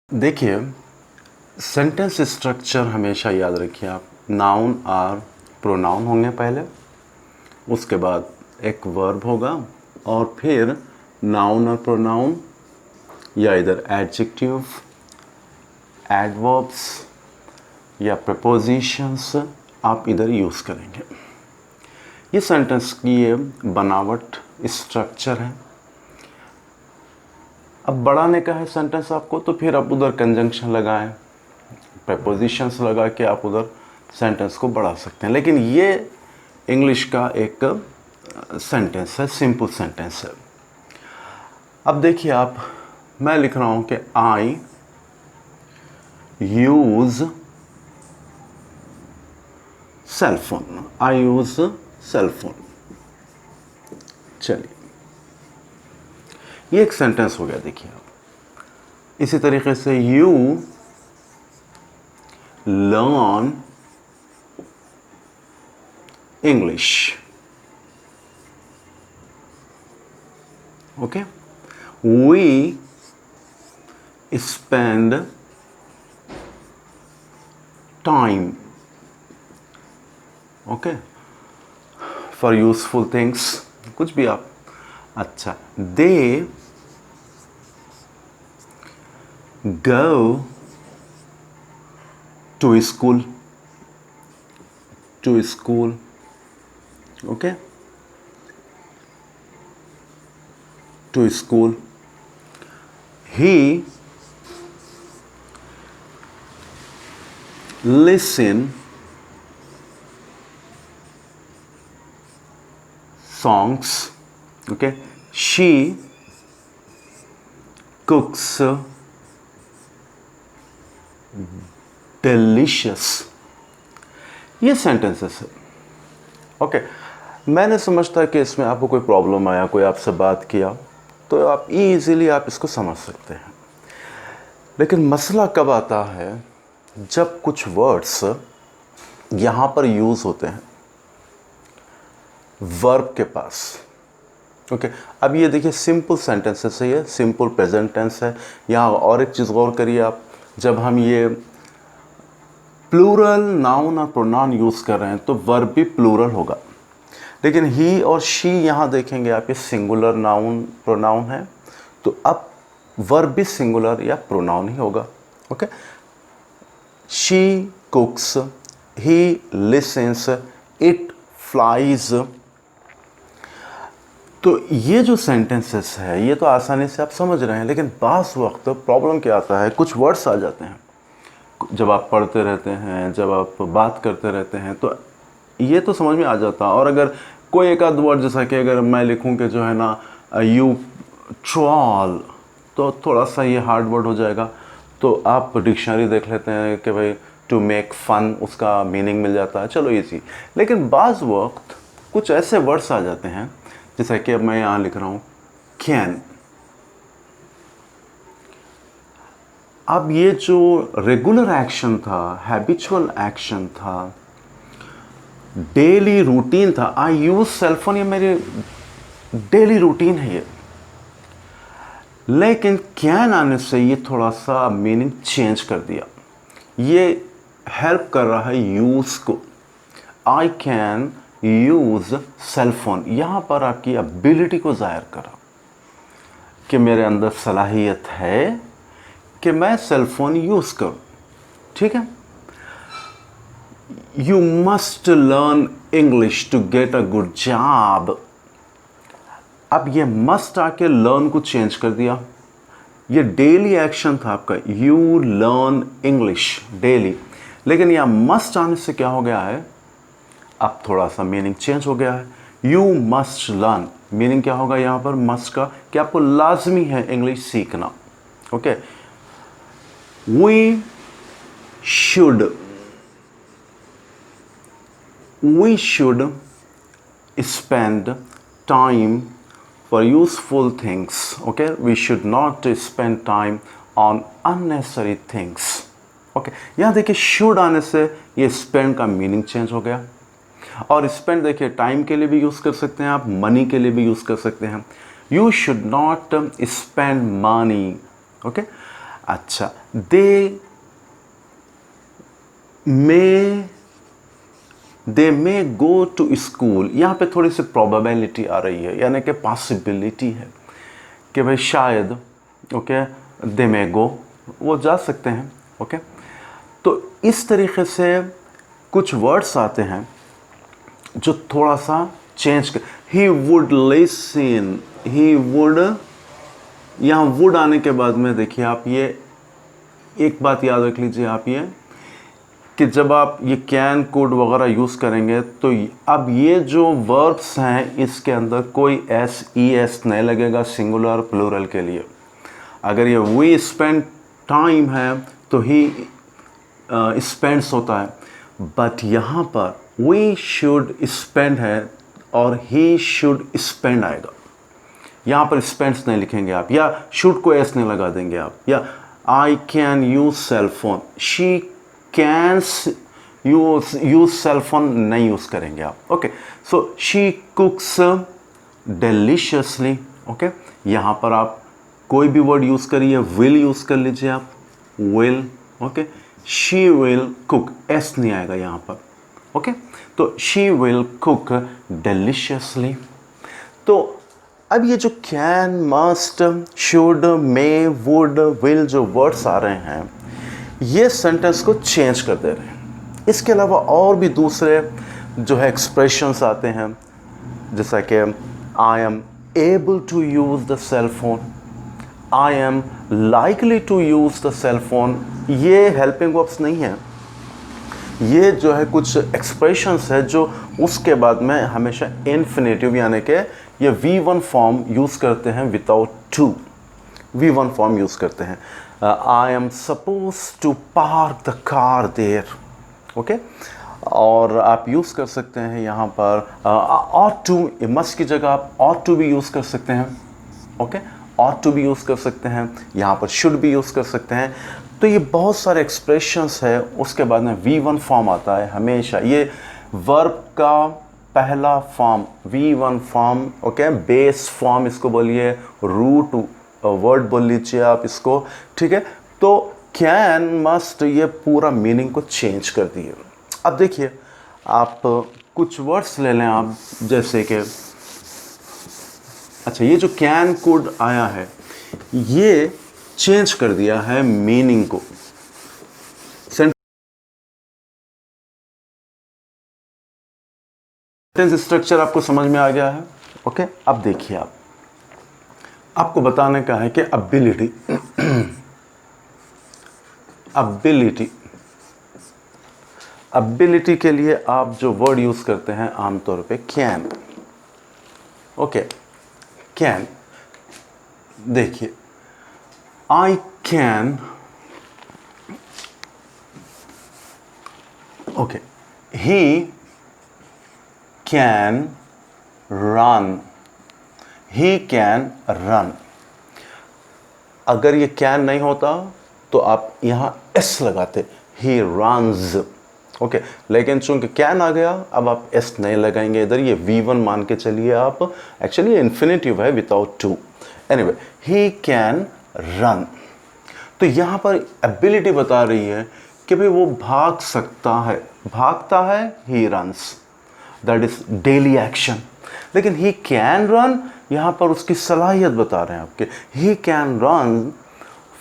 देखिए, sentence structure हमेशा याद रखिए आप। नाउन और प्रोनाउन होंगे पहले, उसके बाद एक वर्ब होगा और फिर नाउन और प्रोनाउन या इधर एडजेक्टिव, एडवर्ब्स या प्रपोजिशंस आप इधर यूज़ करेंगे। ये सेंटेंस की ये बनावट स्ट्रक्चर है। अब बढ़ाने का है सेंटेंस आपको, तो फिर आप उधर कंजंक्शन लगाएं, प्रपोजिशंस लगा के आप उधर सेंटेंस को बढ़ा सकते हैं। लेकिन ये इंग्लिश का एक सेंटेंस है, सिंपल सेंटेंस है। अब देखिए आप, मैं लिख रहा हूं कि आई यूज सेल फोन, आई यूज सेल फोन। चलिए, ये एक सेंटेंस हो गया। देखिए आप, इसी तरीके से you learn English. Okay, we spend time, okay, for useful things, कुछ भी आप। अच्छा, they go to school, okay, to school. He listen songs, okay. She cooks delicious. ये सेंटेंसेस है। ओके, मैंने समझता कि इसमें आपको कोई प्रॉब्लम आया, कोई आपसे बात किया, तो आप इजीली आप इसको समझ सकते हैं। लेकिन मसला कब आता है, जब कुछ वर्ड्स यहाँ पर यूज़ होते हैं वर्ब के पास। ओके, अब ये देखिए सिंपल सेंटेंसेस है, ये सिंपल प्रेजेंट टेंस है। यहाँ और एक चीज़ गौर करिए आप, जब हम ये प्लूरल नाउन और प्रोनाउन यूज़ कर रहे हैं तो वर्ब भी प्लूरल होगा। लेकिन ही और शी यहाँ देखेंगे आप, ये सिंगुलर नाउन प्रोनाउन है, तो अब वर्ब भी सिंगुलर या प्रोनाउन ही होगा। Okay, she कुक्स, he lessons, it flies. तो ये जो सेंटेंसेस है ये तो आसानी से आप समझ रहे हैं, लेकिन बास वक्त प्रॉब्लम क्या आता है, कुछ वर्ड्स आ जाते हैं जब आप पढ़ते रहते हैं, जब आप बात करते रहते हैं, तो ये तो समझ में आ जाता है। और अगर कोई एक आध वर्ड, जैसा कि अगर मैं लिखूं कि जो है ना यू ट्रॉल, तो थोड़ा सा ये हार्ड वर्ड हो जाएगा। तो आप डिक्शनरी देख लेते हैं कि भाई टू मेक फन, उसका मीनिंग मिल जाता है, चलो इजी। लेकिन बाज़ वक्त कुछ ऐसे वर्ड्स आ जाते हैं, जैसा कि अब मैं यहाँ लिख रहा हूँ कैन। अब ये जो रेगुलर एक्शन था, हैबिचुअल एक्शन था, डेली रूटीन था, आई यूज सेलफोन, ये मेरी डेली रूटीन है ये। लेकिन कैन आने से ये थोड़ा सा मीनिंग चेंज कर दिया। ये हेल्प कर रहा है यूज को। आई कैन यूज सेलफोन, यहाँ पर आपकी एबिलिटी को जाहिर करा कि मेरे अंदर सलाहियत है कि मैं सेलफोन यूज़ करूँ। ठीक है, you must learn English to get a good job. अब ये मस्ट आके लर्न को चेंज कर दिया। ये डेली एक्शन था आपका, यू लर्न इंग्लिश डेली, लेकिन यह मस्ट आने से क्या हो गया है, अब थोड़ा सा मीनिंग चेंज हो गया है। यू मस्ट लर्न, मीनिंग क्या होगा यहाँ पर मस्ट का, कि आपको लाजमी है इंग्लिश सीखना। Okay, we should spend time for useful things. Okay, we should not spend time on unnecessary things. Okay, यहाँ देखिए should आने से ये spend का मीनिंग चेंज हो गया। और spend देखिए टाइम के लिए भी यूज़ कर सकते हैं आप, मनी के लिए भी यूज़ कर सकते हैं। You should not spend money, okay. अच्छा, दे मे गो टू स्कूल, यहाँ पे थोड़ी सी प्रोबेबिलिटी आ रही है, यानी कि पॉसिबिलिटी है कि भाई शायद, ओके, दे मे गो, वो जा सकते हैं, ओके। तो इस तरीके से कुछ वर्ड्स आते हैं जो थोड़ा सा चेंज कर, he would listen, he would, यहाँ वुड आने के बाद में देखिए आप, ये एक बात याद रख लीजिए आप, ये कि जब आप ये कैन, कुड वगैरह यूज़ करेंगे तो अब ये जो वर्ब्स हैं इसके अंदर कोई एस ई एस नहीं लगेगा सिंगुलर प्लूरल के लिए। अगर ये वी स्पेंड टाइम है तो ही स्पेंड्स होता है, बट यहाँ पर वी शुड स्पेंड है और ही शुड स्पेंड आएगा। यहाँ पर स्पेंड्स नहीं लिखेंगे आप, या शुड को एस नहीं लगा देंगे आप, या I can use cell phone, she can use cell phone नहीं यूज करेंगे आप, okay. So she cooks deliciously, okay. यहाँ पर आप कोई भी वर्ड यूज करिए, विल यूज कर लीजिए आप, will, okay. She will cook, s नहीं आएगा यहाँ पर, ओके। तो शी विल कुक डिलीशियसली। तो अब ये जो can, must, should, may, would, will जो वर्ड्स आ रहे हैं ये सेंटेंस को चेंज कर दे रहे हैं। इसके अलावा और भी दूसरे जो है एक्सप्रेशंस आते हैं, जैसा कि I am able to use the cell phone, I am likely to use the cell phone. ये हेल्पिंग वर्ब्स नहीं है, ये जो है कुछ एक्सप्रेशंस है जो उसके बाद में हमेशा इन्फिनेटिव यानी कि ये V1 फॉर्म यूज़ करते हैं without to, V1 form use करते हैं। I am suppose to park the car there, okay. और आप यूज़ कर सकते हैं यहाँ पर ought to, मस्ट की जगह आप ought to भी यूज़ कर सकते हैं, ओके। ought to भी यूज़ कर सकते हैं, यहाँ पर should भी यूज़ कर सकते हैं। तो ये बहुत सारे एक्सप्रेशंस है, उसके बाद में V1 फॉर्म आता है हमेशा। ये वर्ब का पहला form V1 form, okay. Base form इसको बोलिए, रूट वर्ड बोल लीजिए आप इसको, ठीक है। तो कैन, मस्ट, ये पूरा मीनिंग को चेंज कर दिए। अब देखिए आप कुछ वर्ड्स ले लें आप, जैसे कि अच्छा, ये जो कैन, कुड आया है ये चेंज कर दिया है मीनिंग को। सेंटेंस स्ट्रक्चर आपको समझ में आ गया है, ओके। अब देखिए आपको बताने का है कि एबिलिटी एबिलिटी के लिए आप जो वर्ड यूज करते हैं आमतौर पे कैन, ओके। कैन, देखिए I can, okay, he can run, he can run. अगर ये कैन नहीं होता तो आप यहाँ एस लगाते, ही रन्स, ओके। लेकिन चूंकि कैन आ गया अब आप एस नहीं लगाएंगे इधर, ये V1 मान के चलिए आप, एक्चुअली इन्फिनेटिव है without to. Anyway, he can run. तो यहाँ पर एबिलिटी बता रही है कि भाई वो भाग सकता है, भागता है, he runs, that is daily action. लेकिन ही कैन रन, यहाँ पर उसकी सलाहियत बता रहे हैं आपके, ही can run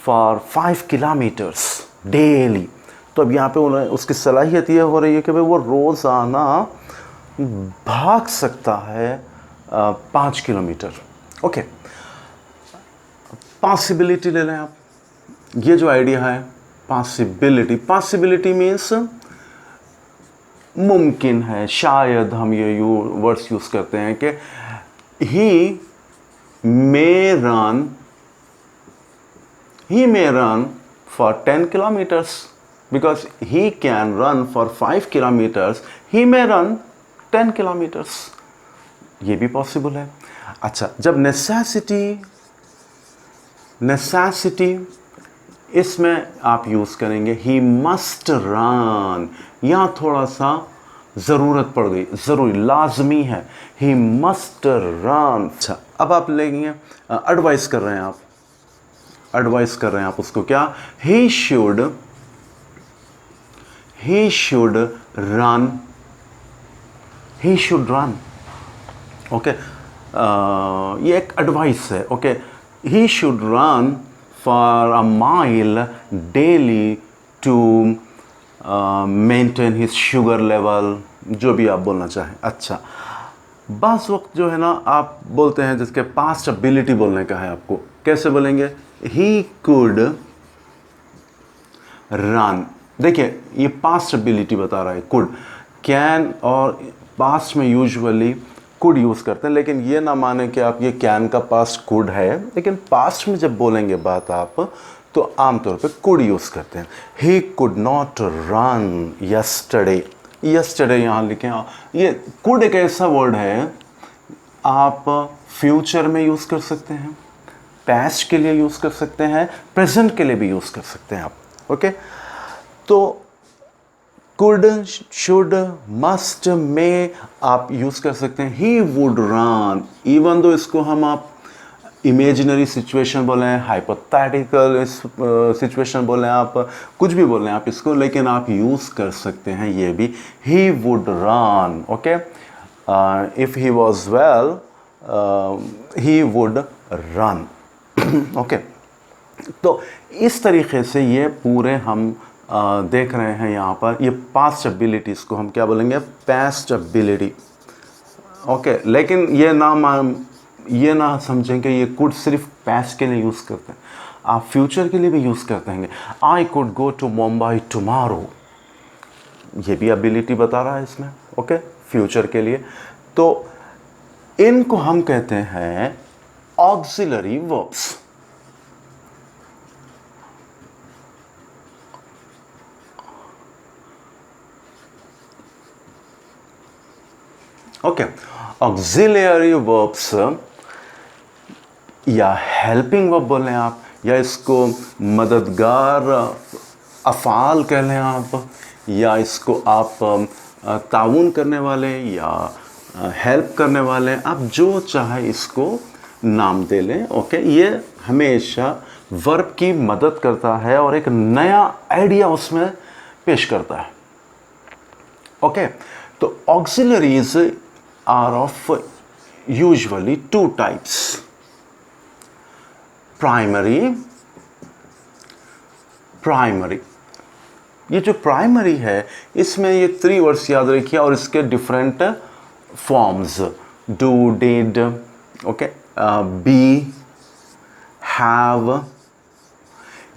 for 5 kilometres daily. तो अब यहाँ पे उन्हें उसकी सलाहियत ये हो रही है कि भाई वो रोज़ाना भाग सकता है 5 किलोमीटर, ओके। पॉसिबिलिटी ले लें आप, ये जो आइडिया है पॉसिबिलिटी मीन्स मुमकिन है, शायद हम ये वर्ड्स यूज़ करते हैं कि he may run for 10 kilometres, because he can run for 5 kilometres, he may run 10 kilometres, ये भी पॉसिबल है। अच्छा, जब नेसेसिटी इसमें आप यूज़ करेंगे ही मस्ट रन, यहाँ थोड़ा सा ज़रूरत पड़ गई, ज़रूरी, लाजमी है, ही मस्ट रन। अच्छा, अब आप लेंगे एडवाइस कर रहे हैं आप, एडवाइस कर रहे हैं आप उसको क्या, he should run, he should run. Okay, ये एक एडवाइस है। Okay, he should run for a mile daily to maintain his sugar level, जो भी आप बोलना चाहें। अच्छा, बस वक्त जो है ना आप बोलते हैं जिसके पास्ट एबिलिटी बोलने का है आपको, कैसे बोलेंगे, ही कुड रन। देखिए ये पास्ट एबिलिटी बता रहा है, कुड, कैन और पास्ट में यूजुअली कुड यूज़ करते हैं, लेकिन ये ना माने कि आप ये कैन का पास्ट कुड है, लेकिन पास्ट में जब बोलेंगे बात आप तो आमतौर पे कुड यूज़ करते हैं। He could not run yesterday, yesterday यहाँ लिखें, ये कुड एक ऐसा वर्ड है आप फ्यूचर में यूज़ कर सकते हैं, पास्ट के लिए यूज़ कर सकते हैं, प्रेजेंट के लिए भी यूज़ कर सकते हैं आप। ओके, तो कुड, शुड, मस्ट, मे आप यूज़ कर सकते हैं। He would run, even though इसको हम आप इमेजिनरी सिचुएशन बोलें, हाइपोथेटिकल सिचुएशन बोलें, आप कुछ भी बोलें आप इसको, लेकिन आप यूज़ कर सकते हैं ये भी, he would run. Okay, if he was well he would run. Okay, तो इस तरीके से ये पूरे हम देख रहे हैं यहाँ पर, ये पास्ट एबिलिटीज़ को हम क्या बोलेंगे, पास्ट एबिलिटी। ओके, लेकिन ये ना समझें कि ये कुड सिर्फ पास्ट के लिए यूज़ करते हैं, आप फ्यूचर के लिए भी यूज़ करते हैं। I could go to Mumbai tomorrow, ये भी एबिलिटी बता रहा है इसमें। ओके, फ्यूचर के लिए। तो इनको हम कहते हैं auxiliary verbs. Okay, auxiliary verbs या हेल्पिंग वर्ब बोलें आप, या इसको मददगार अफ़ाल कह लें आप, या इसको आप ताउन करने वाले या हेल्प करने वाले, आप जो चाहे इसको नाम दे लें। ओके, ये हमेशा वर्ब की मदद करता है और एक नया आइडिया उसमें पेश करता है। ओके, तो auxiliaries are of usually two types, primary, ये जो प्राइमरी है इसमें ये 3 वर्ड्स याद रखिए और इसके different forms, do, did, okay, be, have.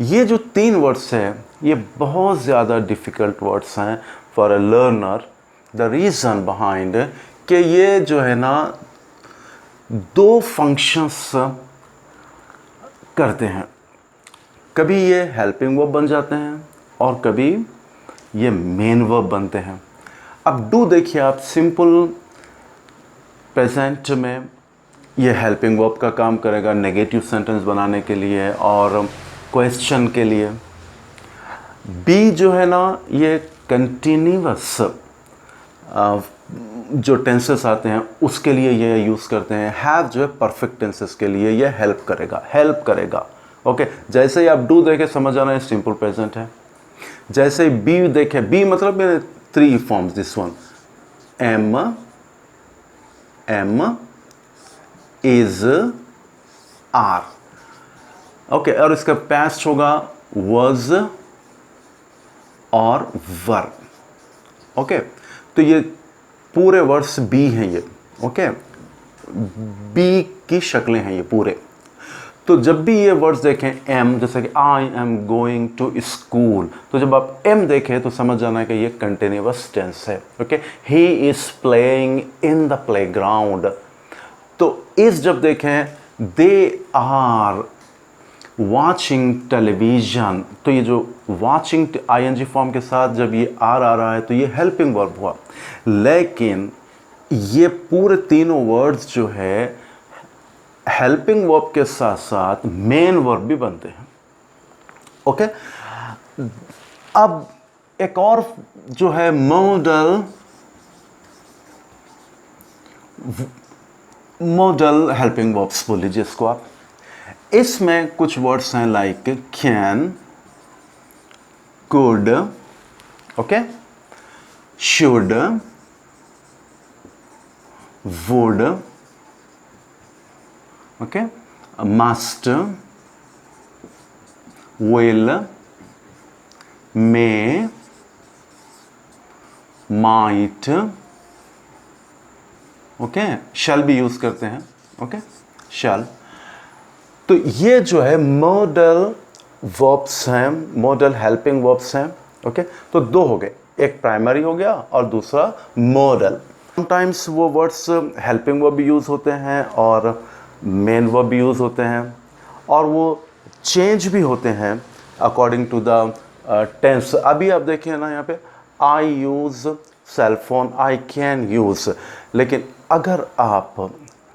ये जो 3 वर्ड्स है ये बहुत ज़्यादा डिफ़िकल्ट वर्ड्स हैं for a learner. The reason behind कि ये जो है ना 2 फंक्शंस करते हैं, कभी ये हेल्पिंग वर्ब बन जाते हैं और कभी ये मेन वर्ब बनते हैं। अब डू देखिए आप, सिंपल प्रेजेंट में ये हेल्पिंग वर्ब का काम करेगा नेगेटिव सेंटेंस बनाने के लिए और क्वेश्चन के लिए। बी जो है ना ये कंटिन्यूअस जो टेंसेस आते हैं उसके लिए ये यूज़ करते हैं। हैव जो है परफेक्ट टेंसेस के लिए ये हेल्प करेगा। ओके, जैसे ही आप डू देखे समझ आना है सिंपल प्रेजेंट है। जैसे ही बी देखे, बी मतलब मेरे 3 forms, this one, am, is, are. Okay, और इसका पास्ट होगा वॉज और वर। ओके, तो ये पूरे वर्ड्स बी हैं ये। ओके, बी की शक्लें हैं ये पूरे। तो जब भी ये वर्ड्स देखें एम, जैसे कि I am going to school, तो जब आप एम देखें तो समझ जाना है कि ये कंटिन्यूअस टेंस है। Okay, he is playing in the playground. तो इस जब देखें, दे आर वॉचिंग टेलीविज़न, तो ये जो वॉचिंग आईएनजी फॉर्म के साथ जब ये आर आ रहा है तो ये हेल्पिंग वर्ब हुआ। लेकिन ये पूरे तीनों वर्ड्स जो है हेल्पिंग वर्ब के साथ साथ मेन वर्ब भी बनते हैं। ओके, अब एक और जो है मॉडल हेल्पिंग वर्ब्स बोल लीजिए इसको आप। इसमें कुछ वर्ड्स हैं like can, could, okay, should, would, okay, must, will, may, might, okay, shall भी यूज करते हैं, ओके, शैल। तो ये जो है मॉडल वर्ब्स हैं, मॉडल हेल्पिंग वर्ब्स हैं, ओके। तो दो हो गए, एक प्राइमरी हो गया और दूसरा मॉडल। समटाइम्स वो वर्ड्स हेल्पिंग वर्ब भी यूज होते हैं और मेन वर्ब भी यूज होते हैं, और वो चेंज भी होते हैं अकॉर्डिंग टू द टेंस। अभी आप देखिए ना यहाँ पे, I use cell phone, I can use. लेकिन अगर आप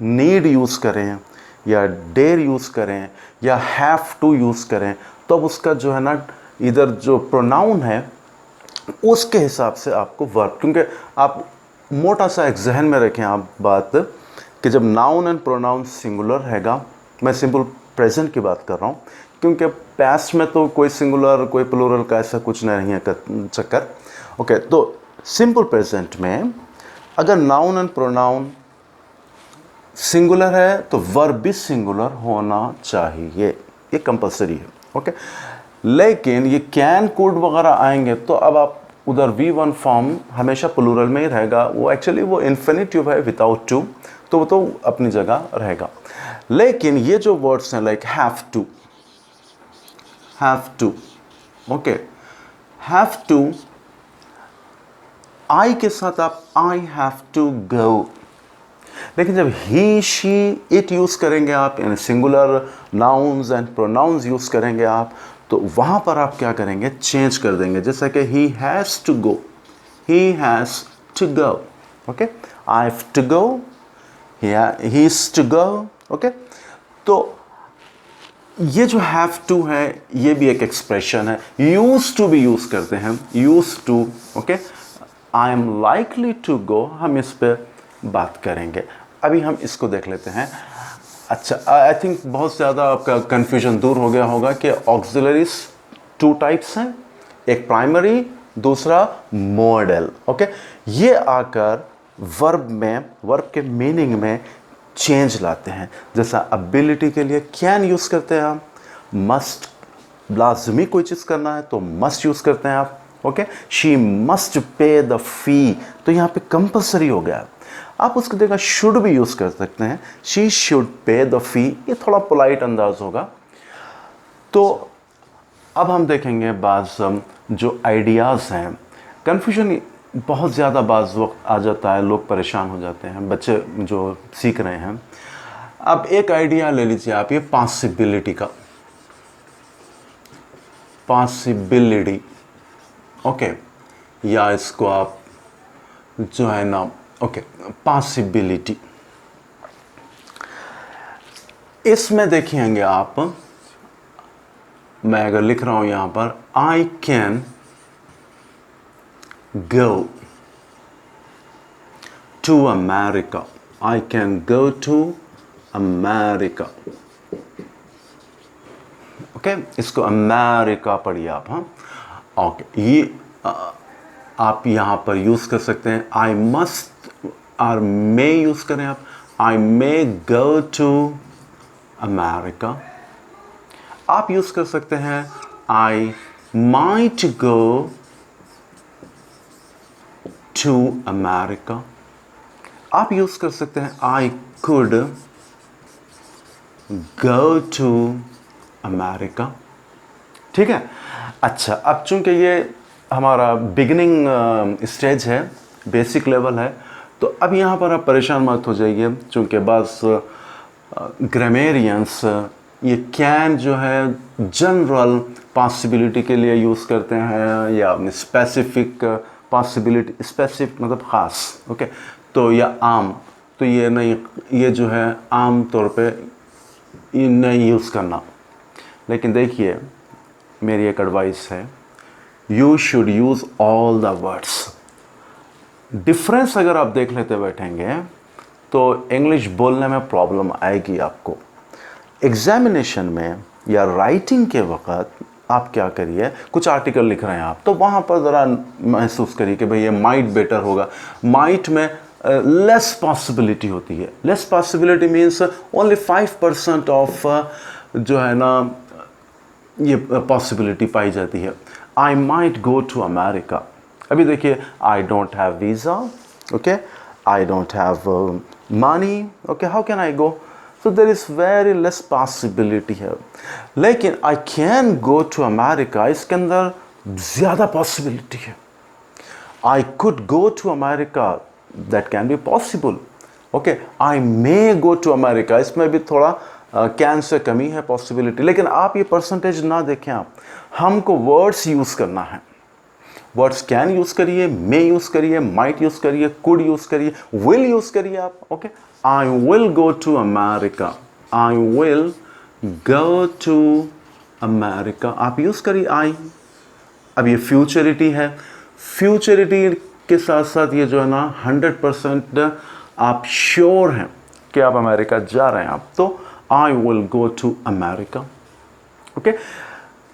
नीड यूज करें या डेयर यूज करें या हैव टू यूज करें, तो अब उसका जो है ना, इधर जो प्रोनाउन है उसके हिसाब से आपको वर्ब, क्योंकि आप मोटा सा एक जहन में रखें आप बात, कि जब नाउन एंड प्रोनाउन सिंगुलर हैगा, मैं सिंपल प्रेजेंट की बात कर रहा हूँ, क्योंकि पास्ट में तो कोई सिंगुलर कोई प्लूरल का ऐसा कुछ नहीं है चक्कर, ओके। तो सिंपल प्रेजेंट में अगर नाउन एंड प्रोनाउन सिंगुलर है तो वर्ब भी सिंगुलर होना चाहिए, ये कंपलसरी है, ओके। लेकिन ये कैन, कुड वगैरह आएंगे तो अब आप उधर V1 फॉर्म हमेशा प्लूरल में ही रहेगा, वो एक्चुअली वो इन्फिनिटिव है विदाउट टू, तो वो तो अपनी जगह रहेगा। लेकिन ये जो वर्ड्स हैं like have to, okay, have to, I के साथ आप आई हैव टू गो। लेकिन जब ही, शी, इट यूज करेंगे आप, यानी singular nouns and pronouns use करेंगे आप, तो वहां पर आप क्या करेंगे, चेंज कर देंगे। जैसा कि he has to go, he has to go, okay, I have to go, he is to go, okay. तो ये जो हैव टू है ये भी एक एक्सप्रेशन है। यूज टू भी यूज करते हैं, use to, okay. I am likely to go, हम इस पे बात करेंगे। अभी हम इसको देख लेते हैं। अच्छा, आई थिंक बहुत ज़्यादा आपका कन्फ्यूजन दूर हो गया होगा कि ऑक्सिलरीज टू टाइप्स हैं, एक प्राइमरी, दूसरा मॉडल, ओके। ये आकर वर्ब में, वर्ब के मीनिंग में चेंज लाते हैं। जैसा एबिलिटी के लिए कैन यूज़ करते हैं आप, मस्ट, लाजमी कोई चीज़ करना है तो मस्ट यूज़ करते हैं आप, okay. She must pay the fee, तो यहाँ पे कंपल्सरी हो गया। आप उसकी जगह शुड भी यूज़ कर सकते हैं, she should pay the fee, ये थोड़ा पोलाइट अंदाज होगा। तो अब हम देखेंगे बाज़ जो आइडियाज़ हैं। कन्फ्यूजन बहुत ज़्यादा बाज़ वक्त आ जाता है, लोग परेशान हो जाते हैं, बच्चे जो सीख रहे हैं। अब एक आइडिया ले लीजिए आप, ये पॉसिबिलिटी का, पॉसिबिलिटी, ओके, या इसको आप जो है ना, ओके, पॉसिबिलिटी। इसमें देखेंगे आप, मैं अगर लिख रहा हूं यहां पर I can go to America, I can go to America, okay. इसको अमेरिका पढ़िए आप, हाँ, ओके। ये आप यहां पर यूज कर सकते हैं। आई मस्ट और मे यूज करें आप, I may go to America. आप यूज कर सकते हैं I might go to America. आप यूज कर सकते हैं I could go to America, ठीक है। अच्छा, अब चूंकि ये हमारा बिगिनिंग स्टेज है, बेसिक लेवल है, तो अब यहाँ पर आप परेशान मत हो जाइए, चूँकि बस ग्रामेरियंस ये कैन जो है जनरल पॉसिबिलिटी के लिए यूज़ करते हैं, या स्पेसिफिक पॉसिबिलिटी, स्पेसिफिक मतलब ख़ास, ओके। तो या आम, तो ये नहीं, ये जो है आम तौर पे ये नहीं यूज़ करना। लेकिन देखिए, मेरी एक एडवाइस है, you should use all the words. Difference अगर आप देख लेते बैठेंगे तो इंग्लिश बोलने में प्रॉब्लम आएगी आपको। एग्जामिनेशन में या राइटिंग के वक्त आप क्या करिए, कुछ आर्टिकल लिख रहे हैं आप, तो वहाँ पर ज़रा महसूस करिए कि भाई ये माइट बेटर होगा। माइट में लेस पॉसिबिलिटी होती है। Less possibility means only 5% of जो है ना ये पॉसिबिलिटी पाई जाती है। I might go to America. अभी देखिए, I don't have visa, okay, I don't have money, okay, how can I go? So there is very less possibility है। लेकिन I can go to America, इसके अंदर ज़्यादा possibility है। I could go to America, that can be possible, okay, I may go to America, इसमें भी थोड़ा can से कमी है possibility। लेकिन आप ये percentage ना देखें, आप हमको words यूज़ करना है। वर्ड्स कैन यूज करिए, मे यूज करिए, माइट यूज करिए, कुड यूज करिए, विल यूज करिए आप, okay. I will go to America, I will go to America, आप यूज करिए आई। अब ये फ्यूचरिटी है, फ्यूचरिटी के साथ साथ ये जो है ना 100% आप श्योर हैं कि आप अमेरिका जा रहे हैं आप, तो I will go to America, okay.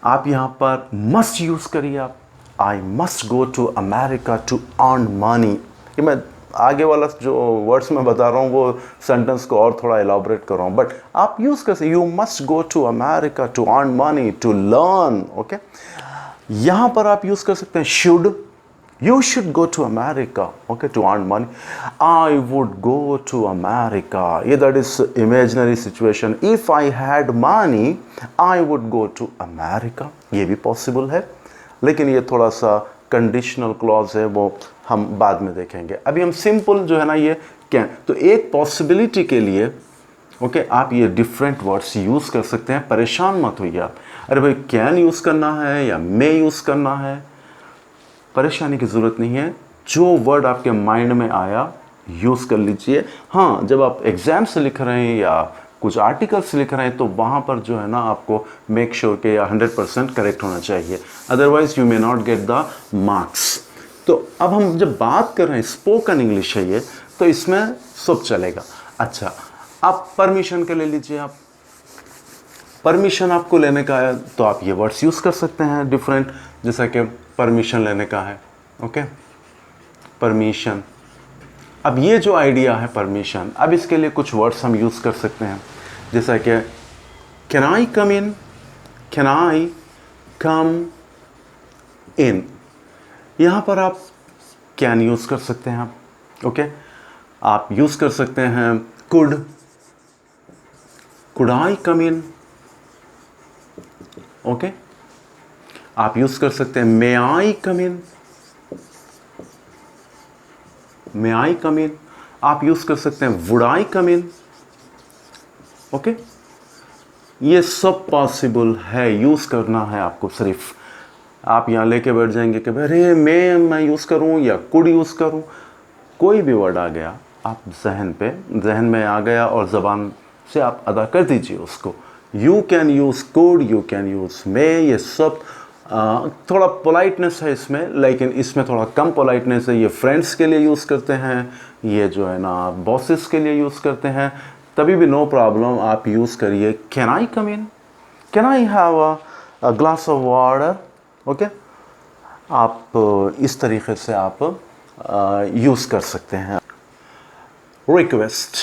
आप यहाँ पर मस्ट यूज करिए आप, I must go to America to earn money। ये मैं आगे वाला जो वर्ड्स मैं बता रहा हूँ वो सेंटेंस को और थोड़ा एलाबोरेट कर रहा हूँ, बट आप यूज़ कर सकते, you must go to America to earn money, to learn, okay. यहाँ पर आप यूज़ कर सकते हैं should, you should go to America, okay, to earn money. I would go to America, ये that is imaginary situation. If I had money I would go to America, ये भी possible है, लेकिन ये थोड़ा सा कंडीशनल क्लॉज है, वो हम बाद में देखेंगे। अभी हम सिंपल जो है ना ये कैन, तो एक पॉसिबिलिटी के लिए ओके आप ये डिफरेंट वर्ड्स यूज़ कर सकते हैं। परेशान मत होइए आप, अरे भाई कैन यूज़ करना है या मे यूज़ करना है, परेशानी की ज़रूरत नहीं है। जो वर्ड आपके माइंड में आया यूज़ कर लीजिए। हाँ, जब आप एग्ज़ाम से लिख रहे हैं या कुछ आर्टिकल्स लिख रहे हैं तो वहाँ पर जो है ना आपको मेक श्योर के 100% करेक्ट होना चाहिए, otherwise you may not get the marks. तो अब हम जब बात कर रहे हैं स्पोकन इंग्लिश है ये, तो इसमें सब चलेगा। अच्छा, आप परमिशन के ले लीजिए। आप परमिशन आपको लेने का है तो आप ये वर्ड्स यूज़ कर सकते हैं डिफरेंट, जैसा कि परमिशन लेने का है, ओके, परमिशन। अब ये जो आइडिया है परमिशन, अब इसके लिए कुछ वर्ड्स हम यूज़ कर सकते हैं, जैसा कि can I come in, can I कम इन। यहाँ पर आप कैन यूज़ कर सकते हैं आप, ओके। आप यूज़ कर सकते हैं could I come in, okay. आप यूज़ कर सकते हैं मे आई कम इन, मे आई कम इन। आप यूज़ कर सकते हैं would I come in, okay. ये सब पॉसिबल है, यूज़ करना है आपको। सिर्फ आप यहाँ लेके बैठ जाएंगे कि अरे मैं यूज़ करूँ या कुड यूज़ करूँ, कोई भी वर्ड आ गया आप जहन में आ गया और ज़बान से आप अदा कर दीजिए उसको। You can use could, you can use may, ये सब थोड़ा पोलाइटनेस है इसमें, लेकिन इसमें थोड़ा कम पोलाइटनेस है। ये फ्रेंड्स के लिए यूज़ करते हैं, ये जो है ना बॉसेस के लिए यूज़ करते हैं, तभी भी नो प्रॉब्लम, आप यूज़ करिए। Can I come in, can I have a glass of water, okay. आप इस तरीके से आप यूज़ कर सकते हैं। रिक्वेस्ट,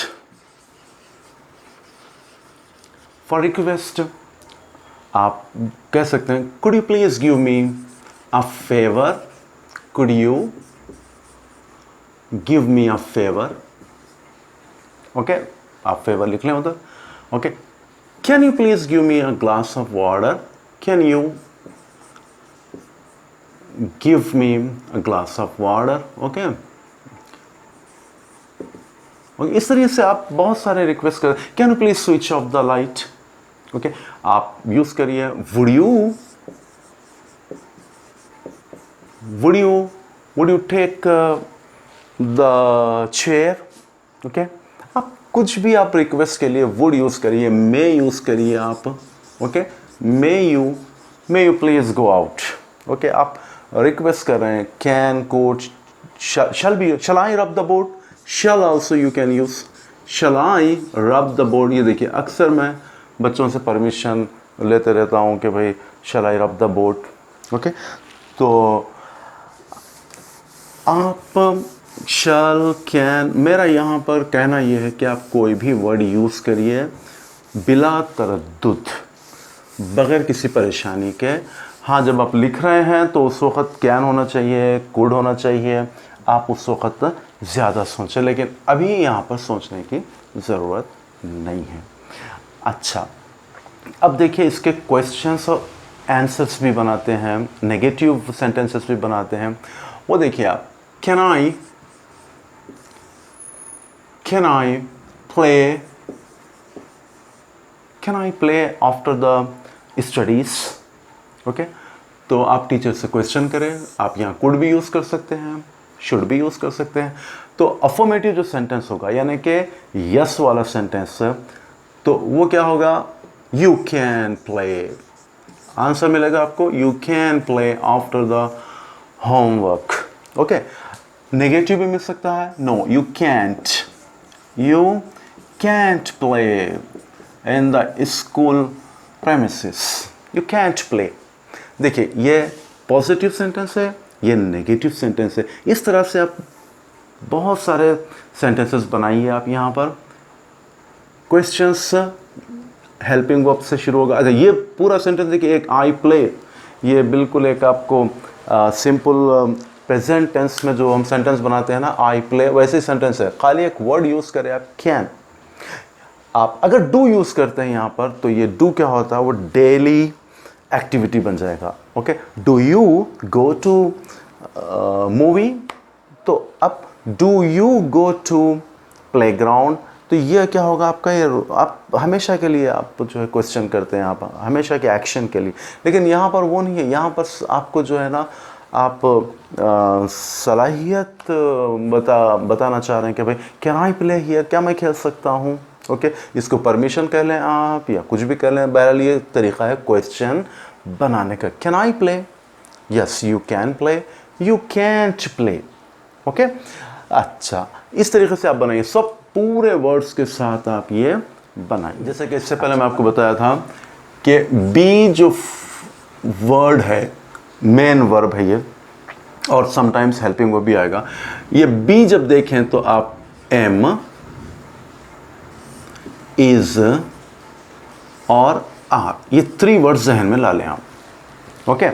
फॉर रिक्वेस्ट आप कह सकते हैं could you please give me a favour, could you give me a favour, okay. आप फेवर लिख लें उधर, okay. Can you please give me a glass of water, can you give me a glass of water, okay. इस तरीके से आप बहुत सारे रिक्वेस्ट कर, can you please switch off the light, okay. आप यूज़ करिए would you take the chair, okay. आप कुछ भी आप रिक्वेस्ट के लिए वुड यूज़ करिए, मे यूज़ करिए आप, okay. May you please go out, okay. आप रिक्वेस्ट कर रहे हैं can, could, shall I rub the boat, shall also you can use, shall I rub the board, ये देखिए अक्सर मैं बच्चों से परमिशन लेते रहता हूँ कि भाई शल I rub the board, okay. तो आप शल कैन, मेरा यहाँ पर कहना यह है कि आप कोई भी वर्ड यूज़ करिए बिला तरद्दुद, बग़ैर किसी परेशानी के। हाँ, जब आप लिख रहे हैं तो उस वक़्त कैन होना चाहिए, कुड होना चाहिए, आप उस वक़्त ज़्यादा सोचें, लेकिन अभी यहाँ पर सोचने की ज़रूरत नहीं है। अच्छा, अब देखिए इसके क्वेश्चंस और आंसर्स भी बनाते हैं, नेगेटिव सेंटेंसेस भी बनाते हैं। वो देखिए आप, can I play after the studies, okay. तो आप टीचर से क्वेश्चन करें, आप यहाँ कुड भी यूज़ कर सकते हैं, शुड भी यूज़ कर सकते हैं। तो अफर्मेटिव जो सेंटेंस होगा यानी कि यस वाला सेंटेंस, तो वो क्या होगा, यू कैन प्ले, आंसर मिलेगा आपको you can play after the homework, okay. Negative भी मिल सकता है, no you can't play in the school premises, you can't play. देखिए ये पॉजिटिव सेंटेंस है, ये नेगेटिव सेंटेंस है। इस तरह से आप बहुत सारे सेंटेंसेस बनाइए। आप यहाँ पर क्वेश्चंस हेल्पिंग वर्ब से शुरू होगा। अच्छा, ये पूरा सेंटेंस देखिए, एक आई प्ले, ये बिल्कुल एक आपको सिंपल प्रेजेंट टेंस में जो हम सेंटेंस बनाते हैं ना, आई प्ले, वैसे ही सेंटेंस है, खाली एक वर्ड यूज़ करें आप, कैन। आप अगर डू यूज़ करते हैं यहाँ पर, तो ये डू क्या होता है, वो डेली एक्टिविटी बन जाएगा, okay. Do you go to movie, तो अब do you go to playground, तो ये क्या होगा आपका, ये आप हमेशा के लिए आप जो है क्वेश्चन करते हैं, आप हमेशा के एक्शन के लिए। लेकिन यहाँ पर वो नहीं है, यहाँ पर आपको जो है ना, आप सलाहियत बताना चाह रहे हैं कि भाई कैन आई प्ले हियर, क्या मैं खेल सकता हूँ, ओके। इसको परमिशन कह लें आप या कुछ भी कह लें, बहरहाल ये तरीका है क्वेश्चन बनाने का। Can I play, yes you can play, you can't play, okay. अच्छा, इस तरीके से आप बनाइए, सब पूरे वर्ड्स के साथ आप ये बनाइए। जैसे कि इससे पहले मैं आपको बताया था कि बी जो वर्ड है, मेन वर्ब है ये, और समटाइम्स हेल्पिंग वर्ब भी आएगा। ये बी जब देखें तो आप एम, इज और आर, ये 3 वर्ड जहन में ला लें आप, ओके।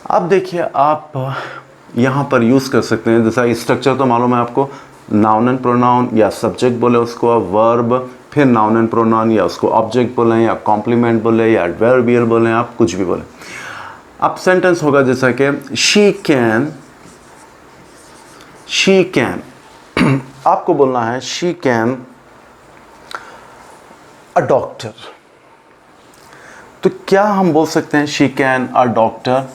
अब देखिए आप यहाँ पर यूज़ कर सकते हैं, जैसा स्ट्रक्चर तो मालूम है आपको, नाउन एंड प्रोनाउन, या सब्जेक्ट बोले उसको आप वर्ब, फिर नाउन एंड प्रोनाउन, या उसको ऑब्जेक्ट बोलें, या कॉम्प्लीमेंट बोले, या एडवर्बियल बोलें, आप कुछ भी बोलें। अब सेंटेंस होगा जैसा कि शी कैन आपको बोलना है शी कैन अ डॉक्टर। तो क्या हम बोल सकते हैं शी कैन अ डॉक्टर?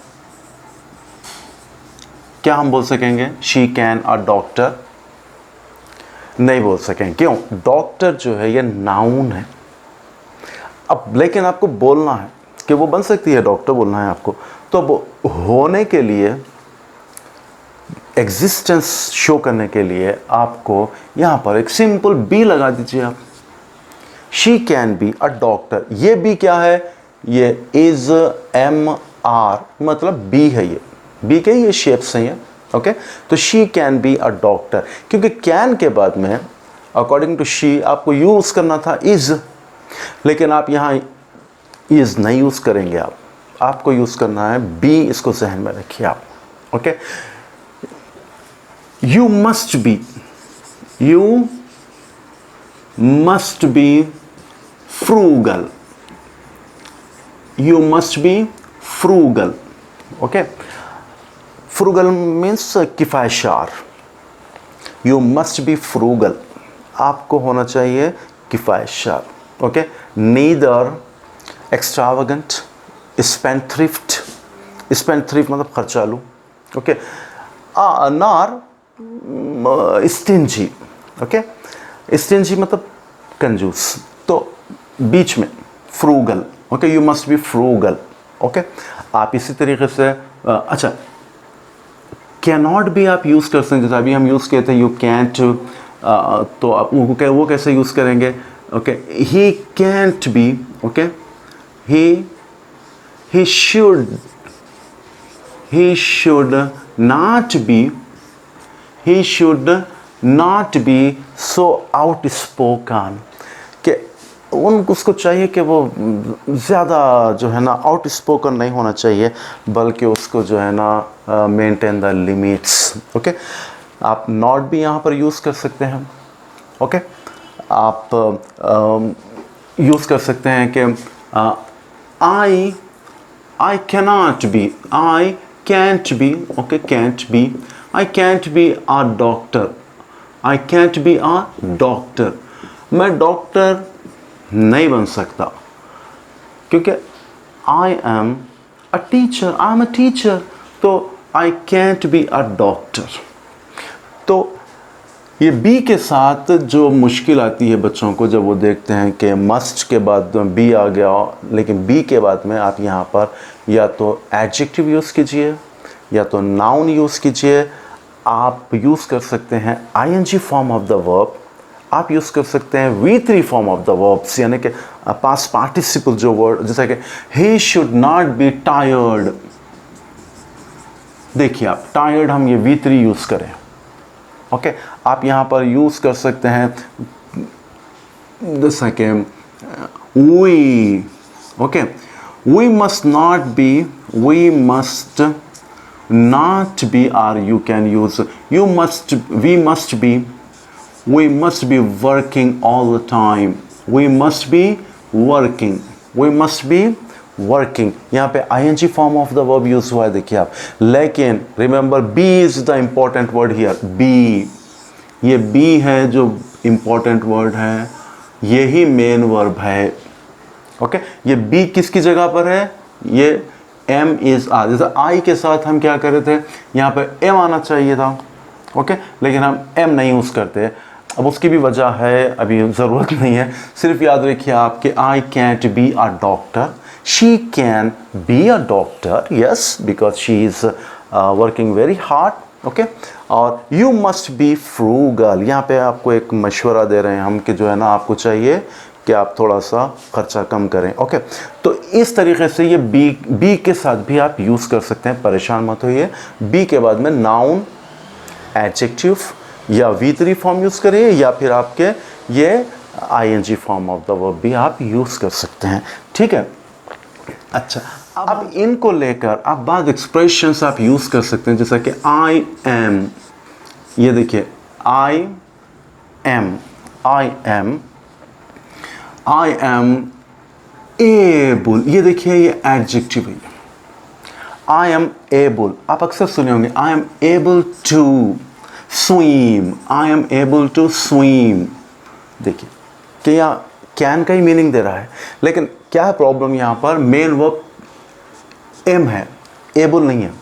क्या हम बोल सकेंगे शी कैन अ डॉक्टर? नहीं बोल सकेंगे। क्यों? डॉक्टर जो है ये नाउन है। अब लेकिन आपको बोलना है कि वो बन सकती है, डॉक्टर बोलना है आपको, तो वो होने के लिए, एग्जिस्टेंस शो करने के लिए आपको यहाँ पर एक सिंपल बी लगा दीजिए आप। She can be a doctor. ये बी क्या है? ये इज, एम, आर, मतलब बी है। ये बी के ये शेप्स हैं ये, ओके। तो she can be a doctor, क्योंकि कैन के बाद में अकॉर्डिंग टू शी आपको यूज करना था इज, लेकिन आप यहाँ इज नहीं यूज करेंगे, आपको यूज करना है बी। इसको जहन में रखिए आप, okay. You must be frugal. You must be frugal. Okay. Frugal means किफ़ायतशार. You must be frugal. आपको होना चाहिए किफ़ायतशार. Okay. Neither extravagant, spendthrift. Spendthrift मतलब खर्चालू. Okay. Nor stingy. Okay. Stingy मतलब कंजूस. तो बीच में frugal, okay. You must be frugal, okay. आप इसी तरीके से अच्छा, कैन नॉट भी आप यूज़ कर सकते हैं, जैसे अभी हम यूज़ किए थे यू कैंट तो आप वो कैसे यूज़ करेंगे? Okay, he cantt B, okay, he should not be so outspoken, कि उसको चाहिए कि वो ज़्यादा जो है ना आउटस्पोकन नहीं होना चाहिए, बल्कि उसको जो है ना मेंटेन द लिमिट्स। ओके, आप नॉट भी यहाँ पर यूज़ कर सकते हैं। ओके, आप यूज़ कर सकते हैं कि I cannot be, I can't be, okay, can't be, I can't be a doctor, I can't be a doctor, मैं डॉक्टर नहीं बन सकता, क्योंकि I am a teacher, I am a teacher, तो I can't be a doctor। तो ये B के साथ जो मुश्किल आती है बच्चों को जब वो देखते हैं कि मस्ट के बाद बी आ गया, लेकिन बी के बाद में आप यहाँ पर या तो एडजेक्टिव यूज़ कीजिए या तो नाउन यूज़ कीजिए। आप यूज़ कर सकते हैं ING form of the verb, आप यूज़ कर सकते हैं V3 form of the verbs, यानी कि पास्ट पार्टिसिपल जो वर्ड, जैसा कि he should not be tired. देखिए आप टायर्ड, हम ये V3 यूज़ करें। ओके, आप यहाँ पर यूज़ कर सकते हैं जैसा कि we, okay, we must not be, are you can use you must, we must be working all the time, we must be working. यहाँ पे ING form of the verb use हुआ है, देखिए आप। लेकिन remember be is the important word here, be, ये be है जो इंपॉर्टेंट वर्ड है, यही मेन वर्ब है। ओके, ये बी किसकी जगह पर है? ये एम इज आर, जैसे आई के साथ हम क्या कर रहे थे, यहाँ पे एम आना चाहिए था। ओके, लेकिन हम एम नहीं यूज़ करते। अब उसकी भी वजह है, अभी ज़रूरत नहीं है, सिर्फ याद रखिए आपके I can't be a doctor, she can be a doctor, yes, because she is working very hard, okay, और you must be frugal, यहाँ पे आपको एक मशवरा दे रहे हैं हम कि जो है ना आपको चाहिए कि आप थोड़ा सा खर्चा कम करें। ओके, तो इस तरीके से ये बी के साथ भी आप यूज़ कर सकते हैं, परेशान मत होइए। बी के बाद में नाउन, एडजेक्टिव या V3 फॉर्म यूज़ करिए, या फिर आपके ये ING form of the verb भी आप यूज़ कर सकते हैं। ठीक है, अच्छा, अब इनको लेकर आप बाद एक्सप्रेशंस आप यूज़ कर सकते हैं, जैसा कि आई एम, ये देखिए आई एम एबल, ये देखिए ये एडजेक्टिव है। आई एम एबल, आप अक्सर सुने होंगे I am able to swim, I am able to swim. देखिए कि यहाँ कैन का ही मीनिंग दे रहा है, लेकिन क्या है प्रॉब्लम, यहाँ पर मेन वर्ब एम है, एबल नहीं है,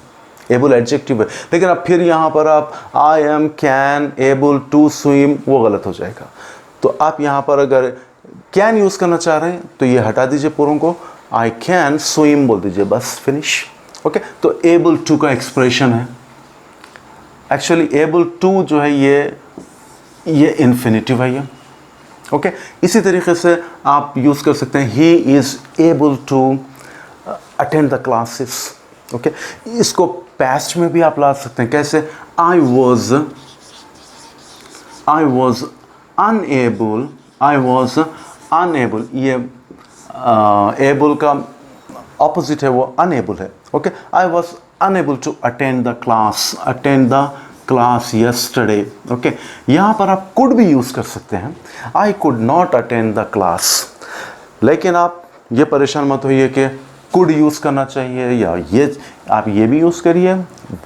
एबल एडजेक्टिव है। लेकिन अब फिर यहाँ पर आप I am can able to swim, वो गलत हो जाएगा। तो आप यहाँ पर अगर कैन यूज़ करना चाह रहे हैं तो ये हटा दीजिए पूरों को, आई कैन स्विम बोल दीजिए, बस फिनिश। ओके, तो एबल टू का एक्सप्रेशन है, एक्चुअली एबल टू जो है ये इन्फिनिटिव है ये। ओके, इसी तरीके से आप यूज़ कर सकते हैं he is able to attend the classes. Okay, इसको पास्ट में भी आप ला सकते हैं, कैसे? आई वॉज अनएबल, ये एबल का ऑपोजिट है, वो अनएबल है। Okay, I was unable to attend the class yesterday। Okay, यहाँ पर आप कुड भी यूज़ कर सकते हैं, I could not attend the class. लेकिन आप ये परेशान मत होइए कि कुड यूज़ करना चाहिए या ये, आप ये भी यूज़ करिए,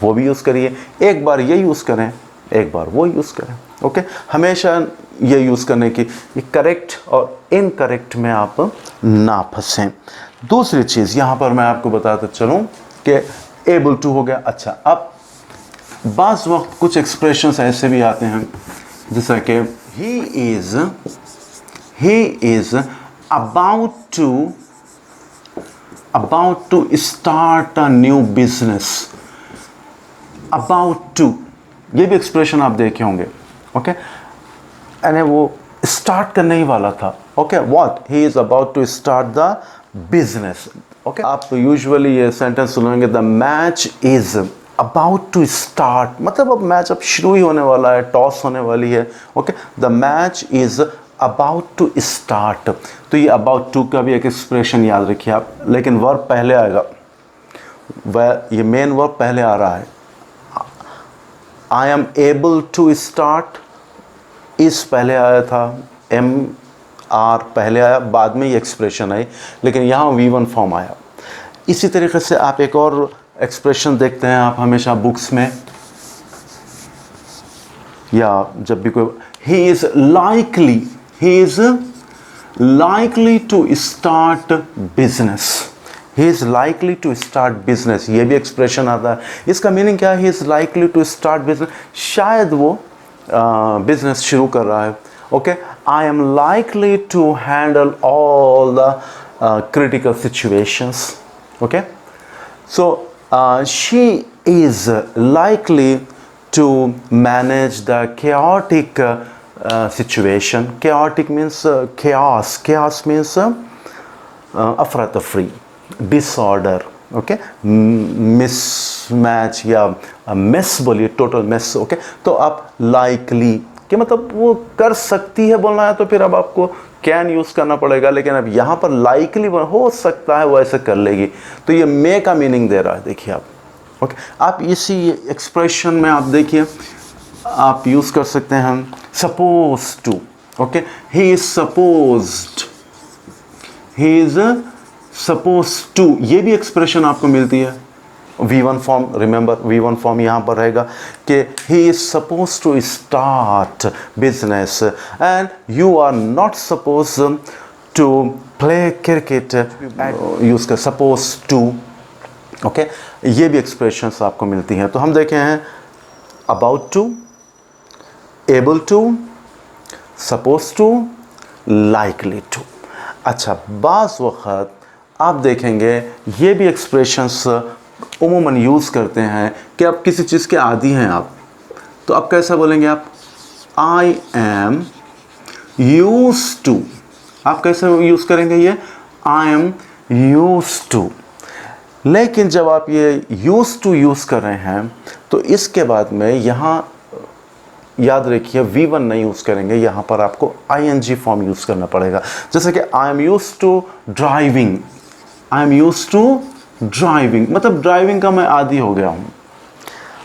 वो भी यूज़ करिए, एक बार ये यूज़ करें, एक बार वो यूज़ करें। ओके, हमेशा ये यूज़ करने की, ये करेक्ट और इनकरेक्ट में आप ना फंसें। दूसरी चीज़ यहाँ पर मैं आपको बताता चलूँ कि एबल टू हो गया। अच्छा, अब बाज़ वक्त कुछ एक्सप्रेशंस ऐसे भी आते हैं, जैसा कि he is about to start a new business। about to, ये भी एक्सप्रेशन आप देखे होंगे। ओके, यानी वो स्टार्ट करने ही वाला था। Okay, what he is about to start the business. Okay, आप यूजुअली ये सेंटेंस सुनेंगे, the match is about to start, मतलब अब मैच अब शुरू ही होने वाला है, टॉस होने वाली है। Okay, the match is about to start. तो ये अबाउट टू का भी एक एक्सप्रेशन याद रखिए आप, लेकिन वर्ब पहले आएगा, वह ये मेन वर्ब पहले आ रहा है। I am able to start, इस पहले आया था, एम आर पहले आया, बाद में ये एक्सप्रेशन आई, लेकिन यहाँ V1 फॉर्म आया। इसी तरीके से आप एक और एक्सप्रेशन देखते हैं आप हमेशा बुक्स में, या जब भी कोई, he is likely to start business, he is likely to start business, ये भी एक्सप्रेशन आता है। इसका मीनिंग क्या है? He is likely to start business, शायद वो बिजनेस शुरू कर रहा है। Okay, I am likely to handle all the critical situations. Okay, so she is likely to manage the chaotic situation. Chaotic means chaos. Chaos means afra-tafri, disorder. Okay, mismatch या mess बोलिए, total mess. Okay, तो आप likely कि मतलब वो कर सकती है बोलना है, तो फिर अब आपको कैन यूज़ करना पड़ेगा, लेकिन अब यहाँ पर लाइकली हो सकता है वो ऐसे कर लेगी, तो ये मे का मीनिंग दे रहा है। देखिए आप, ओके, आप इसी एक्सप्रेशन में आप देखिए, आप यूज़ कर सकते हैं suppose to. Okay, he is supposed, he is suppose to, ये भी एक्सप्रेशन आपको मिलती है V1 form. Remember V1 form यहाँ पर रहेगा कि he is suppose to start business and you are not suppose to play cricket, use कर सपोज टू। ओके, ये भी एक्सप्रेशंस आपको मिलती हैं। तो हम देखे हैं about to, able to, suppose to, likely to. अच्छा, बाज़ वक़्त आप देखेंगे ये भी एक्सप्रेशंस उमूमन यूज़ करते हैं कि आप किसी चीज़ के आदी हैं आप, तो आप कैसा बोलेंगे? आप आई एम यूज्ड टू, आप कैसे यूज़ करेंगे ये? I am used to. लेकिन जब आप ये यूज्ड टू यूज़ कर रहे हैं तो इसके बाद में यहाँ याद रखिए V1 नहीं यूज़ करेंगे, यहाँ पर आपको ING फॉर्म यूज़ करना पड़ेगा। जैसे कि I am used to driving, I am used to driving, मतलब ड्राइविंग का मैं आदी हो गया हूँ।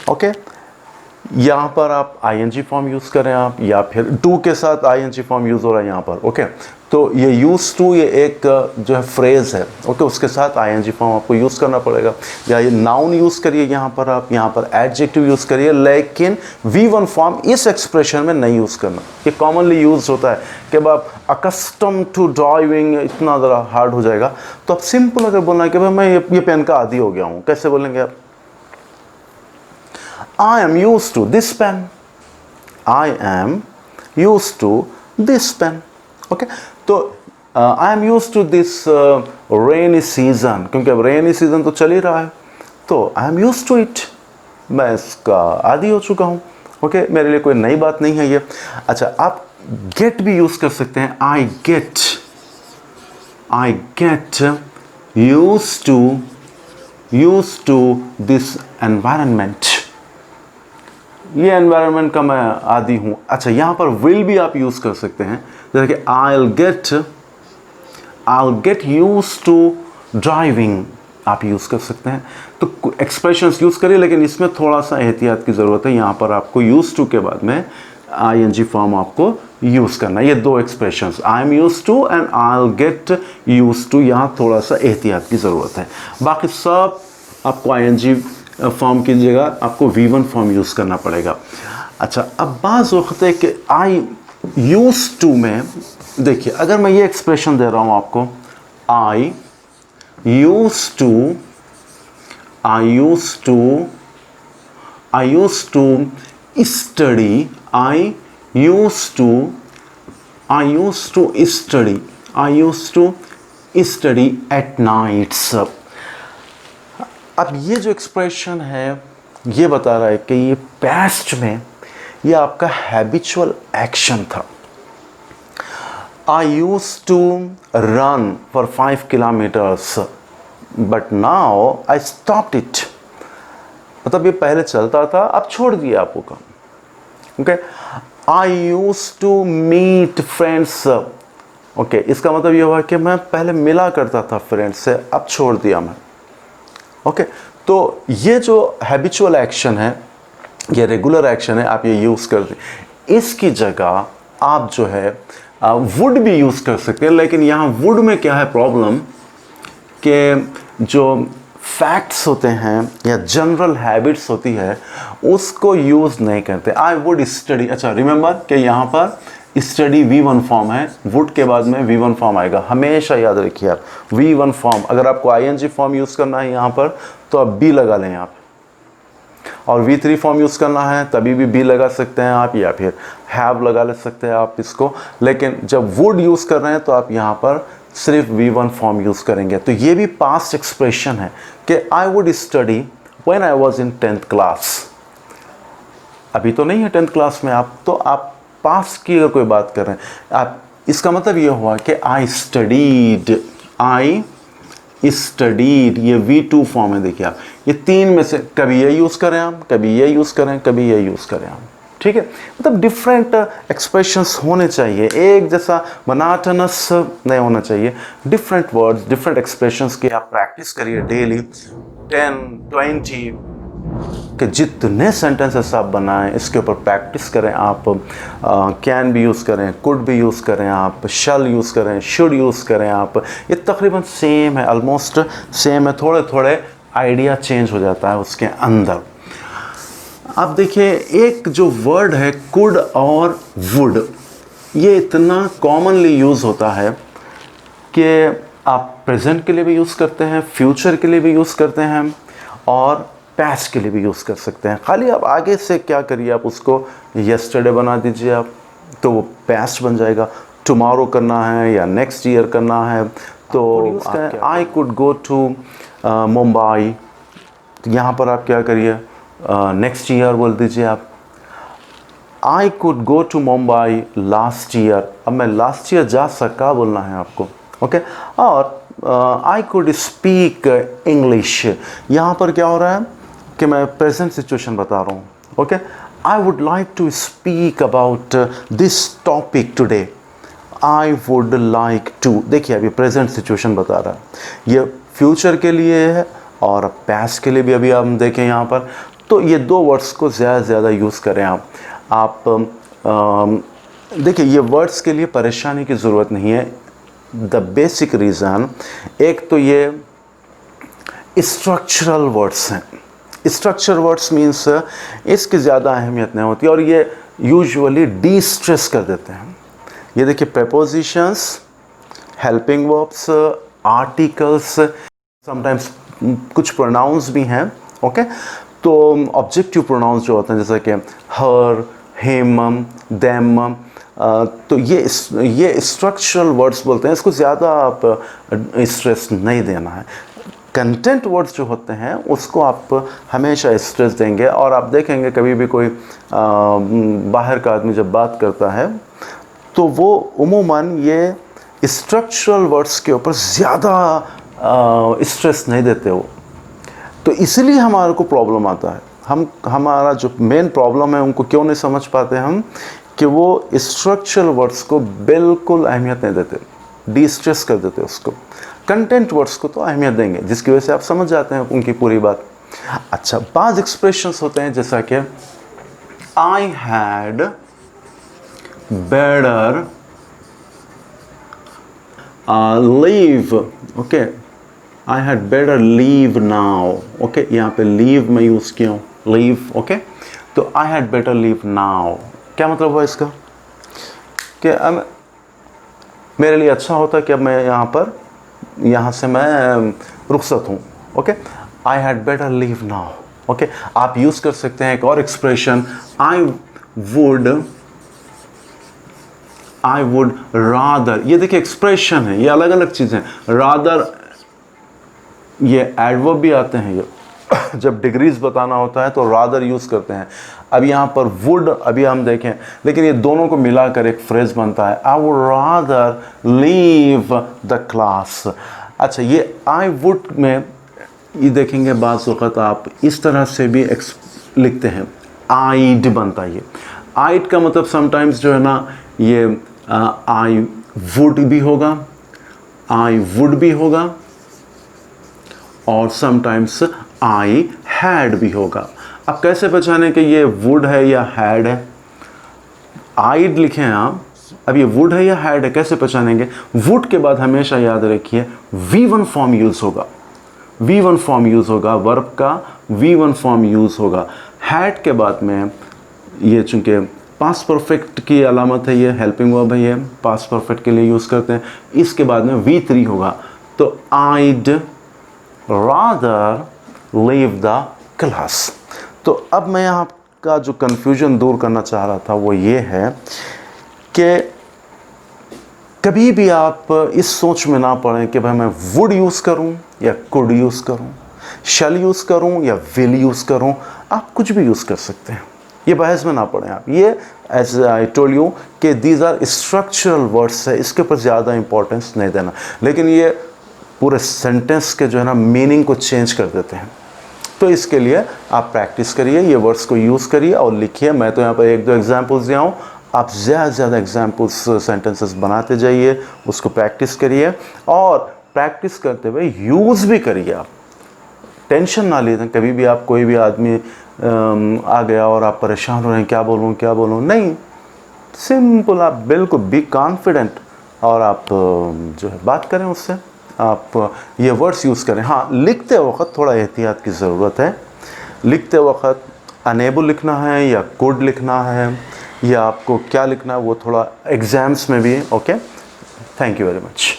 ओके, यहाँ पर आप ING फॉर्म यूज़ करें आप, या फिर टू के साथ ING फॉर्म यूज़ हो रहा है यहाँ पर। ओके, तो ये यूज़ टू ये एक जो है फ्रेज़ है। ओके, उसके साथ ING फॉर्म आपको यूज़ करना पड़ेगा, या ये नाउन यूज़ करिए यहाँ पर, आप यहाँ पर एडजेक्टिव यूज़ करिए, लेकिन V1 फॉर्म इस एक्सप्रेशन में नहीं यूज़ करना। ये कॉमनली यूज़ होता है कि अब आप अकस्टम टू ड्राइविंग, इतना ज़रा हार्ड हो जाएगा, तो आप सिंपल अगर बोलना है कि भाई मैं ये पेन का आदी हो गया हूँ, कैसे बोलेंगे आप? I am used to this pen. I am used to this pen. Okay, तो I am used to this rainy season, क्योंकि अब rainy season तो चल ही रहा है, तो I am used to it, मैं इसका आदी हो चुका हूँ। ओके, मेरे लिए कोई नई बात नहीं है ये। अच्छा, आप get भी यूज़ कर सकते हैं। I get used to this environment, ये एनवायरनमेंट का मैं आदी हूँ। अच्छा, यहाँ पर विल भी आप यूज़ कर सकते हैं, जैसे कि I'll get used to driving, आप यूज़ कर सकते हैं। तो एक्सप्रेशंस यूज़ करिए, लेकिन इसमें थोड़ा सा एहतियात की ज़रूरत है। यहाँ पर आपको यूज़ टू के बाद में ING फॉर्म आपको यूज़ करना है। ये दो expressions, I am used to and I'll get used to, यहाँ थोड़ा सा एहतियात की ज़रूरत है। बाकी सब आपको ING फॉर्म की जगह आपको V1 फॉर्म यूज़ करना पड़ेगा। अच्छा, अब बाज़ वक्त है कि आई यूज्ड टू में देखिए, अगर मैं ये एक्सप्रेशन दे रहा हूँ आपको, I used to study, I used to study at nights. अब ये जो एक्सप्रेशन है ये बता रहा है कि ये पास्ट में ये आपका हैबिचुअल एक्शन था। I use to run for 5 kilometres but now I stopped it. मतलब ये पहले चलता था, अब छोड़ दिया आपको काम। Okay, I use to meet friends. Okay, इसका मतलब ये हुआ कि मैं पहले मिला करता था फ्रेंड्स से, अब छोड़ दिया मैं। ओके, तो ये जो हैबिचुअल एक्शन है, ये रेगुलर एक्शन है, आप ये यूज़ करते हैं। इसकी जगह आप जो है वुड भी यूज़ कर सकते हैं, लेकिन यहाँ वुड में क्या है प्रॉब्लम कि जो फैक्ट्स होते हैं या जनरल हैबिट्स होती है उसको यूज़ नहीं करते। आई वुड स्टडी, अच्छा रिमेंबर कि यहाँ पर स्टडी V1 फॉर्म है, वुड के बाद में V1 फॉर्म आएगा, हमेशा याद रखिए आप। V1 फॉर्म, अगर आपको ING फॉर्म यूज़ करना है यहाँ पर तो आप बी लगा लें आप, और V3 फॉर्म यूज़ करना है तभी भी बी लगा सकते हैं आप, या फिर हैव लगा ले सकते हैं आप इसको। लेकिन जब वुड यूज़ कर रहे हैं तो आप यहाँ पर सिर्फ V1 फॉर्म यूज़ करेंगे। तो ये भी पास्ट एक्सप्रेशन है कि I would study when I was in 10th class. अभी तो नहीं है 10th क्लास में आप, तो आप पास्ट की अगर कोई बात कर रहे हैं आप, इसका मतलब ये हुआ कि आई स्टडीड, ये V2 फॉर्म है। देखिए आप, ये तीन में से कभी ये यूज़ करें आप, कभी ये यूज़ करें, कभी ये यूज़ करें आप, ठीक है। मतलब डिफरेंट एक्सप्रेशंस होने चाहिए, एक जैसा मोनोटोनस नहीं होना चाहिए। डिफरेंट वर्ड्स, डिफरेंट एक्सप्रेशंस की आप प्रैक्टिस करिए डेली 10, 20 के जितने सेंटेंसेस आप बनाएं इसके ऊपर प्रैक्टिस करें आप। कैन भी यूज़ करें, कुड भी यूज़ करें आप, शल यूज़ करें, शुड यूज़ करें आप। ये तकरीबन सेम है, ऑलमोस्ट सेम है, थोड़े थोड़े आइडिया चेंज हो जाता है उसके अंदर। आप देखिए, एक जो वर्ड है कुड और वुड, ये इतना कॉमनली यूज़ होता है कि आप प्रेजेंट के लिए भी यूज़ करते हैं, फ्यूचर के लिए भी यूज़ करते हैं, और पास्ट के लिए भी यूज़ कर सकते हैं। खाली आप आगे से क्या करिए, आप उसको यस्टरडे बना दीजिए आप, तो वो पास्ट बन जाएगा। टुमारो करना है या नेक्स्ट ईयर करना है तो I could go to Mumbai, तो यहाँ पर आप क्या करिए, नेक्स्ट ईयर बोल दीजिए आप। I could go to Mumbai last year, अब मैं लास्ट ईयर जा सका बोलना है आपको। ओके, और आई कुड स्पीक इंग्लिश, यहाँ पर क्या हो रहा है कि मैं प्रेजेंट सिचुएशन बता रहा हूँ। Okay, I would like to speak about this topic today, I would like to. देखिए अभी प्रेजेंट सिचुएशन बता रहा है, ये फ्यूचर के लिए है और पास्ट के लिए भी। अभी हम देखें यहाँ पर, तो ये दो वर्ड्स को ज़्यादा से ज़्यादा यूज़ करें आप देखिए, ये वर्ड्स के लिए परेशानी की ज़रूरत नहीं है। द बेसिक रीज़न, एक तो ये स्ट्रक्चरल वर्ड्स हैं। स्ट्रक्चर वर्ड्स मीन्स इसकी ज़्यादा अहमियत नहीं होती और ये यूजुअली डी स्ट्रेस कर देते हैं। ये देखिए, prepositions, helping verbs, articles, sometimes कुछ प्रोनाउंस भी हैं। ओके, तो ऑब्जेक्टिव प्रोनाउंस जो होते हैं जैसे कि हर, हिम, देम, तो ये स्ट्रक्चरल वर्ड्स बोलते हैं, इसको ज़्यादा आप स्ट्रेस नहीं देना है। कंटेंट वर्ड्स जो होते हैं उसको आप हमेशा स्ट्रेस देंगे। और आप देखेंगे कभी भी कोई बाहर का आदमी जब बात करता है तो वो उमूमन ये स्ट्रक्चरल वर्ड्स के ऊपर ज़्यादा स्ट्रेस नहीं देते हो, तो इसलिए हमारे को प्रॉब्लम आता है। हमारा जो मेन प्रॉब्लम है उनको क्यों नहीं समझ पाते हम, कि वो स्ट्रक्चरल वर्ड्स को बिल्कुल अहमियत नहीं देते, डी स्ट्रेस कर देते उसको। कंटेंट वर्ड्स को तो अहमियत देंगे, जिसकी वजह से आप समझ जाते हैं उनकी पूरी बात। अच्छा, बाज़ एक्सप्रेशंस होते हैं जैसा कि I had better leave. Okay, I had better leave now. Okay, यहाँ पे लीव मैं यूज़ किया हूँ, लीव। ओके, तो I had better leave now, क्या मतलब हुआ इसका, कि अब मेरे लिए अच्छा होता कि अब मैं यहाँ से मैं रुखसत हूँ। Okay, I had better leave now. Okay, आप यूज़ कर सकते हैं एक और एक्सप्रेशन, आई वुड रादर। ये देखिए एक्सप्रेशन है, ये अलग अलग चीज़ें। रादर, ये एडवर्ब भी आते हैं, ये जब डिग्रीज बताना होता है तो रादर यूज़ करते हैं। अब यहाँ पर वुड अभी हम देखें, लेकिन ये दोनों को मिलाकर एक फ्रेज बनता है, I would rather leave the class. अच्छा, ये आई वुड में ये देखेंगे बाज़ वक़्त आप इस तरह से भी लिखते हैं, आइड बनता है। ये आइड का मतलब समटाइम्स जो है ना, ये आई वुड भी होगा, आई वुड भी होगा, और समटाइम्स आई हैड भी होगा। अब कैसे पहचाने कि ये वुड है या हैड है? आइड लिखे हैं आप, अब ये वुड है या हैड है, कैसे पहचानेंगे? वुड के बाद हमेशा याद रखिए V1 फॉर्म यूज़ होगा, V1 फॉर्म यूज़ होगा, वर्ब का V1 फॉर्म यूज़ होगा। हैड के बाद में ये चूँकि पास्ट परफेक्ट की अलामत है, ये हेल्पिंग वर्ब है, ये पास्ट परफेक्ट के लिए यूज़ करते हैं, इसके बाद में V3 होगा। तो आइड रादर लीव द क्लास। तो अब मैं यहाँ का जो कन्फ्यूजन दूर करना चाह रहा था वो ये है कि कभी भी आप इस सोच में ना पड़ें कि भाई मैं वुड यूज़ करूं या कुड यूज़ करूं, शैल यूज़ करूं या विल यूज़ करूं। आप कुछ भी यूज़ कर सकते हैं, ये बहस में ना पड़ें आप। ये एज आई टोल्ड यू कि दीज आर स्ट्रक्चरल वर्ड्स है, इसके ऊपर ज़्यादा इंपॉर्टेंस नहीं देना, लेकिन ये पूरे सेंटेंस के जो है ना मीनिंग को चेंज कर देते हैं। तो इसके लिए आप प्रैक्टिस करिए, ये वर्ड्स को यूज़ करिए और लिखिए। मैं तो यहाँ पर 1-2 एग्जाम्पल्स दिया हूँ, आप ज़्यादा से ज़्यादा एग्जाम्पल्स सेंटेंसेस बनाते जाइए, उसको प्रैक्टिस करिए और प्रैक्टिस करते हुए यूज़ भी करिए। आप टेंशन ना लीजिए, कभी भी आप कोई भी आदमी आ गया और आप परेशान हो रहे हैं, क्या बोलूँ, नहीं, सिंपल आप बिल्कुल बी कॉन्फिडेंट और आप जो है बात करें उससे, आप ये वर्ड्स यूज़ करें। हाँ, लिखते वक्त थोड़ा एहतियात की ज़रूरत है। लिखते वक्त अनेबल लिखना है या कुड लिखना है या आपको क्या लिखना है वो थोड़ा एग्ज़ाम्स में भी। Okay, thank you very much.